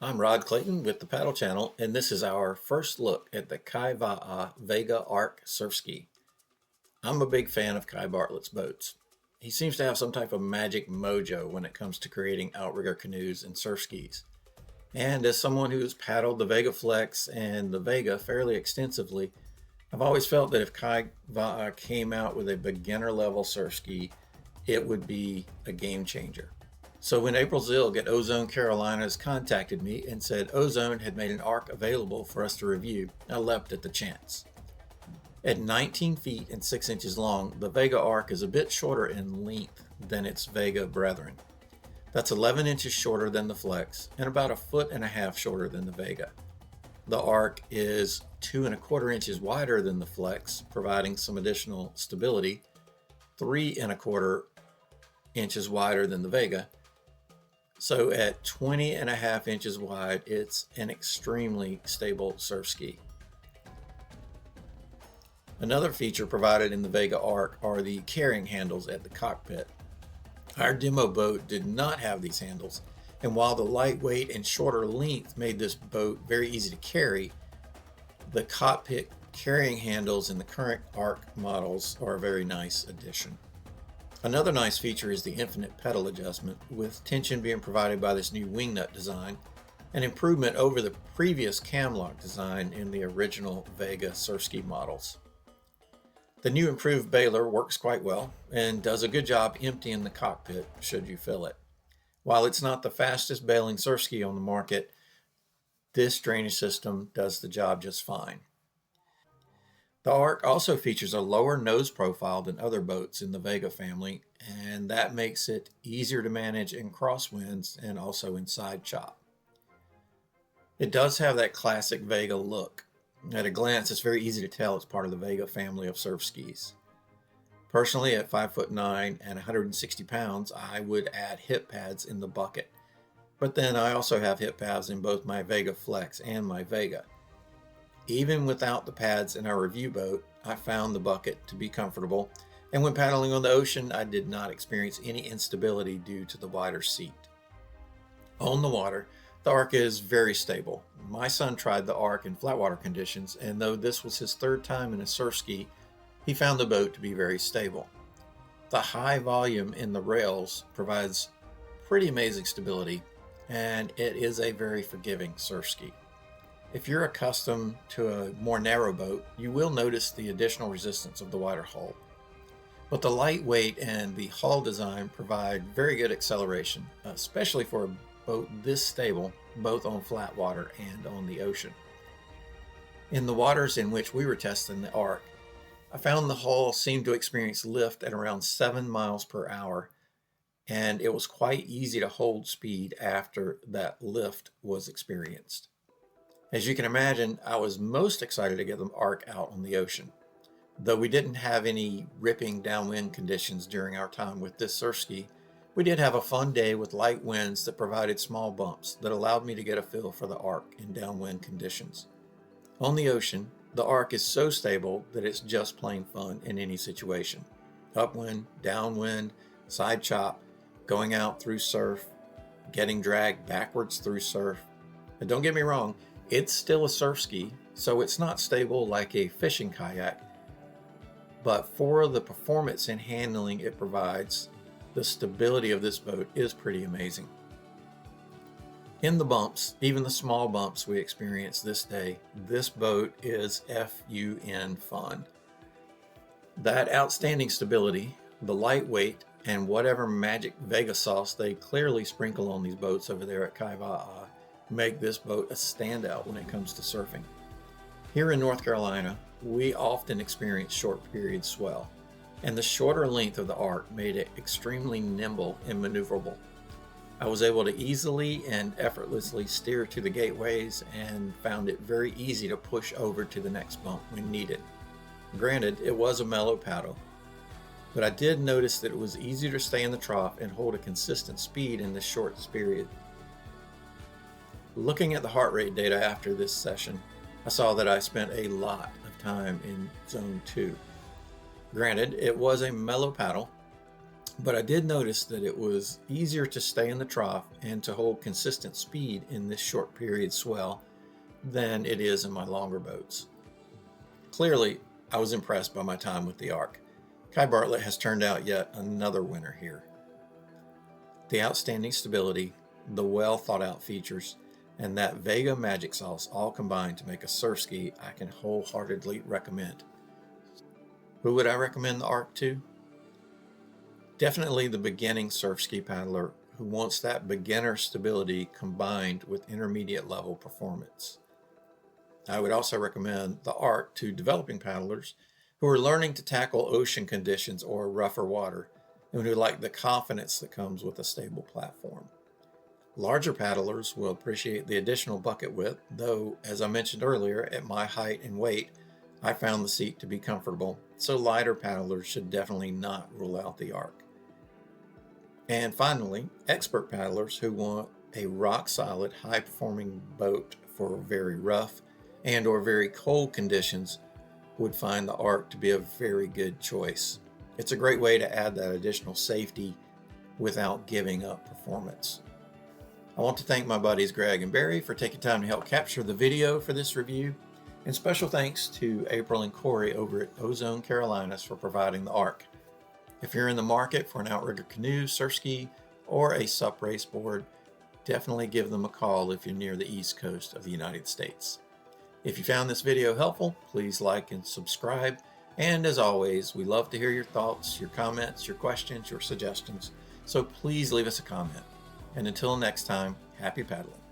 I'm Rod Clayton with the Paddle Channel, and this is our first look at the Vega Arc Surfski. I'm a big fan of Kai Bartlett's boats. He seems to have some type of magic mojo when it comes to creating outrigger canoes and surf skis. And as someone who's paddled the Vega Flex and the Vega fairly extensively, I've always felt that if Kai came out with a beginner level surf ski, it would be a game changer. So when April Zilg at Ozone Carolinas contacted me and said Ozone had made an arc available for us to review, I leapt at the chance. At 19 feet and 6 inches long, the Vega Arc is a bit shorter in length than its Vega brethren. That's 11 inches shorter than the Flex and about 1.5 feet shorter than the Vega. The Arc is 2.25 inches wider than the Flex, providing some additional stability, 3.25 inches wider than the Vega. So at 20.5 inches wide, it's an extremely stable surf ski. Another feature provided in the Vega Arc are the carrying handles at the cockpit. Our demo boat did not have these handles, and while the lightweight and shorter length made this boat very easy to carry, the cockpit carrying handles in the current Arc models are a very nice addition. Another nice feature is the infinite pedal adjustment, with tension being provided by this new wing nut design, an improvement over the previous camlock design in the original Vega Surfski models. The new improved bailer works quite well and does a good job emptying the cockpit should you fill it. While it's not the fastest bailing surfski on the market, this drainage system does the job just fine. The Arc also features a lower nose profile than other boats in the Vega family, and that makes it easier to manage in crosswinds and also in side chop. It does have that classic Vega look. At a glance, it's very easy to tell it's part of the Vega family of surf skis. Personally, at 5'9" and 160 pounds, I would add hip pads in the bucket. But then I also have hip pads in both my Vega Flex and my Vega. Even without the pads in our review boat, I found the bucket to be comfortable, and when paddling on the ocean, I did not experience any instability due to the wider seat. On the water, the Arc is very stable. My son tried the Arc in flatwater conditions, and though this was his third time in a surf ski, he found the boat to be very stable. The high volume in the rails provides pretty amazing stability, and it is a very forgiving surf ski. If you're accustomed to a more narrow boat, you will notice the additional resistance of the wider hull. But the lightweight and the hull design provide very good acceleration, especially for a boat this stable, both on flat water and on the ocean. In the waters in which we were testing the Arc, I found the hull seemed to experience lift at around 7 miles per hour, and it was quite easy to hold speed after that lift was experienced. As you can imagine, I was most excited to get the Arc out on the ocean. Though we didn't have any ripping downwind conditions during our time with this surf ski, we did have a fun day with light winds that provided small bumps that allowed me to get a feel for the Arc in downwind conditions. On the ocean, the Arc is so stable that it's just plain fun in any situation. Upwind, downwind, side chop, going out through surf, getting dragged backwards through surf. And don't get me wrong, it's still a surf ski, so it's not stable like a fishing kayak, but for the performance and handling it provides, the stability of this boat is pretty amazing. In the bumps, even the small bumps we experienced this day, this boat is FUN fun. That outstanding stability, the lightweight, and whatever magic Vega sauce they clearly sprinkle on these boats over there at Kaiva'a make this boat a standout when it comes to surfing. Here in North Carolina, we often experience short period swell, and the shorter length of the Arc made it extremely nimble and maneuverable. I was able to easily and effortlessly steer to the gateways and found it very easy to push over to the next bump when needed. Granted, it was a mellow paddle, but I did notice that it was easier to stay in the trough and hold a consistent speed in this short period. Looking at the heart rate data after this session, I saw that I spent a lot of time in Zone 2. Granted, it was a mellow paddle, but I did notice that it was easier to stay in the trough and to hold consistent speed in this short period swell than it is in my longer boats. Clearly, I was impressed by my time with the Arc. Kai Bartlett has turned out yet another winner here. The outstanding stability, the well thought out features, and that Vega magic sauce all combined to make a Surfski I can wholeheartedly recommend. Who would I recommend the Arc to? Definitely the beginning Surfski paddler who wants that beginner stability combined with intermediate level performance. I would also recommend the Arc to developing paddlers who are learning to tackle ocean conditions or rougher water and who like the confidence that comes with a stable platform. Larger paddlers will appreciate the additional bucket width, though, as I mentioned earlier, at my height and weight, I found the seat to be comfortable, so lighter paddlers should definitely not rule out the Arc. And finally, expert paddlers who want a rock-solid, high-performing boat for very rough and or very cold conditions would find the Arc to be a very good choice. It's a great way to add that additional safety without giving up performance. I want to thank my buddies Greg and Barry for taking time to help capture the video for this review, and special thanks to April and Corey over at Ozone Carolinas for providing the Arc. If you're in the market for an outrigger canoe, Surfski, or a sup race board, definitely give them a call if you're near the East Coast of the United States. If you found this video helpful, please like and subscribe. And as always, we love to hear your thoughts, your comments, your questions, your suggestions. So please leave us a comment. And until next time, happy paddling.